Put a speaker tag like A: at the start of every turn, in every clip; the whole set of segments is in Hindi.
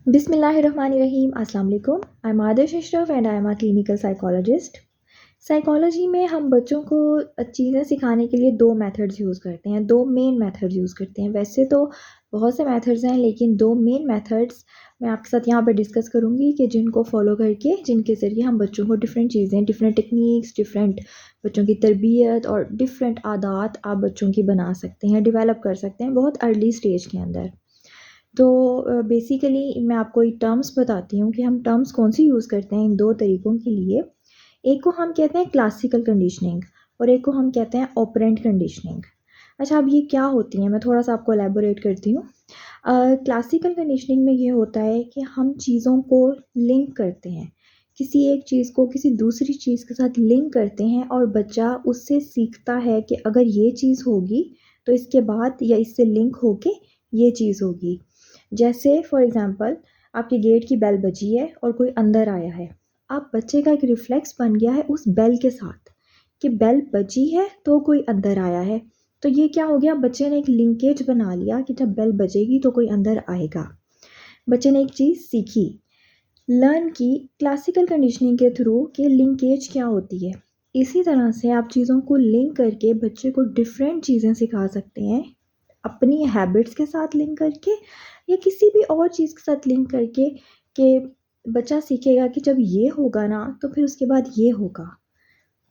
A: बिस्मिल्लाहिर्रहमानिर्रहीम अस्सलाम वालेकुम। I am Adish Ashraf and I am a clinical psychologist. Psychology में हम बच्चों को चीज़ें सिखाने के लिए दो मेथड्स यूज़ करते हैं, दो मेन मेथड्स यूज़ करते हैं। वैसे तो बहुत से मेथड्स हैं, लेकिन दो मेन मेथड्स मैं आपके साथ यहाँ पे डिस्कस करूँगी कि जिनको फॉलो करके जिनके ज़रिए हम बच्चों को डिफरेंट चीज़ें, डिफरेंट टेक्निक्स, डिफरेंट बच्चों की तरबियत और डिफरेंट आदत आप बच्चों की बना सकते हैं, डेवलप कर सकते हैं बहुत अर्ली स्टेज के अंदर। तो बेसिकली मैं आपको एक टर्म्स बताती हूँ कि हम टर्म्स कौन सी यूज़ करते हैं इन दो तरीक़ों के लिए। एक को हम कहते हैं क्लासिकल कंडीशनिंग और एक को हम कहते हैं ऑपरेंट कंडीशनिंग। अच्छा, अब ये क्या होती हैं, मैं थोड़ा-सा आपको एलैबोरेट करती हूँ। क्लासिकल कंडीशनिंग में ये होता है कि हम चीज़ों को लिंक करते हैं, किसी एक चीज़ को किसी दूसरी चीज़ के साथ लिंक करते हैं और बच्चा उससे सीखता है कि अगर ये चीज़ होगी, तो इसके बाद या इससे लिंक होके ये चीज़ होगी। जैसे फॉर एग्ज़ाम्पल आपके गेट की बेल बजी है और कोई अंदर आया है। अब बच्चे का एक रिफ्लेक्स बन गया है उस बेल के साथ कि बेल बजी है तो कोई अंदर आया है। तो ये क्या हो गया, बच्चे ने एक लिंकेज बना लिया कि जब बेल बजेगी तो कोई अंदर आएगा। बच्चे ने एक चीज़ सीखी, लर्न की क्लासिकल कंडीशनिंग के थ्रू कि लिंकेज क्या होती है। इसी तरह से आप चीज़ों को लिंक करके बच्चे को डिफरेंट चीज़ें सिखा सकते हैं, अपनी हैबिट्स के साथ लिंक करके या किसी भी और चीज़ के साथ लिंक करके कि बच्चा सीखेगा कि जब ये होगा ना तो फिर उसके बाद ये होगा।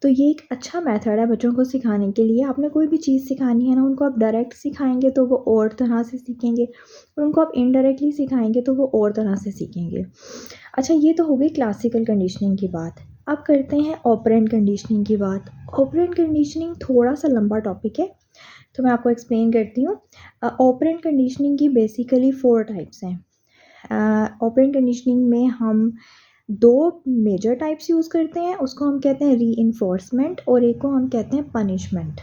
A: तो ये एक अच्छा मेथड है बच्चों को सिखाने के लिए। आपने कोई भी चीज़ सिखानी है ना, उनको आप डायरेक्ट सिखाएंगे तो वो और तरह से सीखेंगे और उनको आप इनडायरेक्टली सिखाएंगे तो वो और तरह से सीखेंगे। अच्छा, ये तो हो गई क्लासिकल कंडीशनिंग की बात। अब करते हैं ऑपरेंट कंडीशनिंग की बात। ऑपरेंट कंडीशनिंग थोड़ा सा लंबा टॉपिक है, तो मैं आपको एक्सप्लेन करती हूँ। ऑपरेंट कंडीशनिंग की बेसिकली 4 टाइप्स हैं। ऑपरेंट कंडीशनिंग में हम 2 मेजर टाइप्स यूज़ करते हैं, उसको हम कहते हैं रीइंफोर्समेंट और एक को हम कहते हैं पनिशमेंट।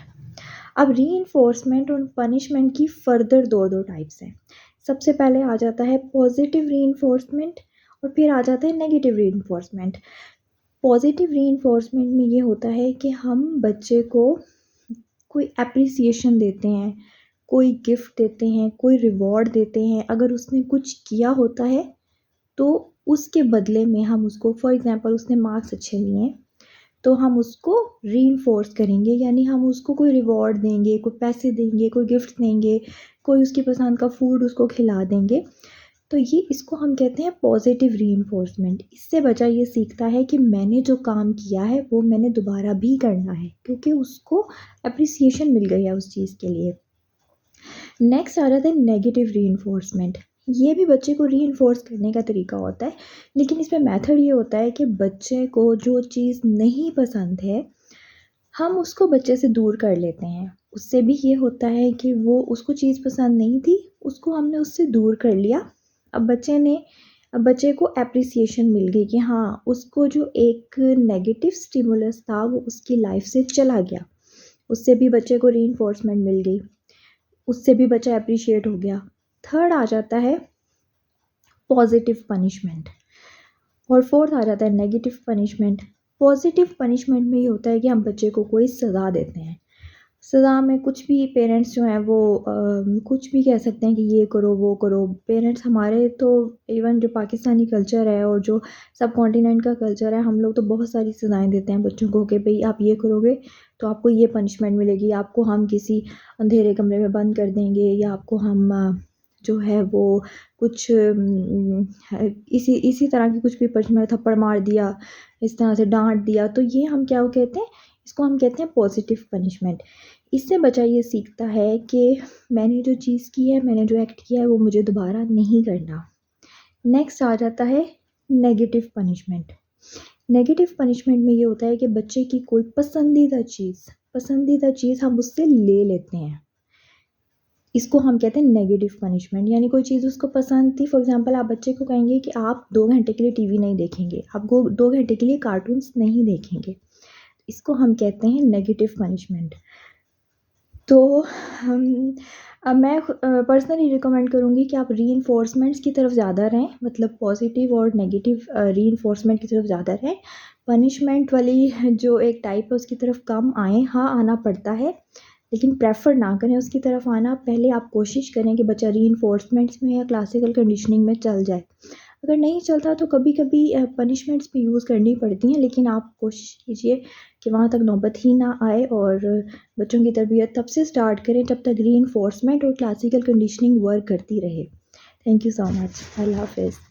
A: अब रीइंफोर्समेंट और पनिशमेंट की फर्दर 2 टाइप्स हैं। सबसे पहले आ जाता है पॉजिटिव रीइंफोर्समेंट और फिर आ जाता है नेगेटिव रीइंफोर्समेंट। पॉजिटिव रीइंफोर्समेंट में ये होता है कि हम बच्चे को कोई एप्रिसिएशन देते हैं, कोई गिफ्ट देते हैं, कोई रिवॉर्ड देते हैं। अगर उसने कुछ किया होता है तो उसके बदले में हम उसको, फॉर एग्ज़ाम्पल उसने मार्क्स अच्छे लिए हैं, तो हम उसको रीइंफोर्स करेंगे, यानी हम उसको कोई रिवॉर्ड देंगे, कोई पैसे देंगे, कोई गिफ्ट देंगे, कोई उसकी पसंद का फूड उसको खिला देंगे। तो ये इसको हम कहते हैं पॉजिटिव रीइंफोर्समेंट। इससे बच्चा ये सीखता है कि मैंने जो काम किया है वो मैंने दोबारा भी करना है, क्योंकि उसको एप्रिसिएशन मिल गई है उस चीज़ के लिए। नेक्स्ट आ जाता है नेगेटिव रीइंफोर्समेंट। ये भी बच्चे को रीइंफोर्स करने का तरीका होता है, लेकिन इसमें मेथड ये होता है कि बच्चे को जो चीज़ नहीं पसंद है, हम उसको बच्चे से दूर कर लेते हैं। उससे भी ये होता है कि वो उसको चीज़ पसंद नहीं थी, उसको हमने उससे दूर कर लिया। अब बच्चे को एप्रिसिएशन मिल गई कि हाँ, उसको जो एक नेगेटिव स्टिमुलस था वो उसकी लाइफ से चला गया। उससे भी बच्चे को रीइंफोर्समेंट मिल गई, उससे भी बच्चा एप्रिशिएट हो गया। थर्ड आ जाता है पॉजिटिव पनिशमेंट और फोर्थ आ जाता है नेगेटिव पनिशमेंट। पॉजिटिव पनिशमेंट में ये होता है कि हम बच्चे को कोई सज़ा देते हैं। सज़ा में कुछ भी पेरेंट्स जो हैं वो कुछ भी कह सकते हैं कि ये करो, वो करो। पेरेंट्स हमारे तो, इवन जो पाकिस्तानी कल्चर है और जो सब कॉन्टिनेंट का कल्चर है, हम लोग तो बहुत सारी सज़ाएँ देते हैं बच्चों को कि भई आप ये करोगे तो आपको ये पनिशमेंट मिलेगी, आपको हम किसी अंधेरे कमरे में बंद कर देंगे या आपको हम जो है वो कुछ इसी इसी तरह की कुछ भी पनिशमेंट, थप्पड़ मार दिया, इस तरह से डाँट दिया। तो ये हम क्या कहते हैं, इसको हम कहते हैं पॉजिटिव पनिशमेंट। इससे बच्चा ये सीखता है कि मैंने जो चीज़ की है, मैंने जो एक्ट किया है वो मुझे दोबारा नहीं करना। नेक्स्ट आ जाता है नेगेटिव पनिशमेंट। नेगेटिव पनिशमेंट में ये होता है कि बच्चे की कोई पसंदीदा चीज़ हम उससे ले लेते हैं। इसको हम कहते हैं नेगेटिव पनिशमेंट। यानी कोई चीज़ उसको पसंद थी, फॉर एग्ज़ाम्पल आप बच्चे को कहेंगे कि आप 2 घंटे के लिए टीवी नहीं देखेंगे, आप 2 घंटे के लिए कार्टून्स नहीं देखेंगे। इसको हम कहते हैं नेगेटिव पनिशमेंट। तो मैं पर्सनली रिकमेंड करूँगी कि आप रीइंफोर्समेंट्स की तरफ ज़्यादा रहें, मतलब पॉजिटिव और नेगेटिव रीइंफोर्समेंट की तरफ ज़्यादा रहें। पनिशमेंट वाली जो एक टाइप है उसकी तरफ कम आएँ। हाँ, आना पड़ता है, लेकिन प्रेफर ना करें उसकी तरफ आना। पहले आप कोशिश करें कि बच्चा रीइंफोर्समेंट्स में या क्लासिकल कंडीशनिंग में चल जाए। अगर नहीं चलता तो कभी कभी पनिशमेंट्स भी यूज़ करनी पड़ती हैं, लेकिन आप कोशिश कीजिए कि वहाँ तक नौबत ही ना आए, और बच्चों की तरबियत तब से स्टार्ट करें जब तक रीइंफोर्समेंट और क्लासिकल कंडीशनिंग वर्क करती रहे। Thank you so much. अल्लाह हाफ़िज़।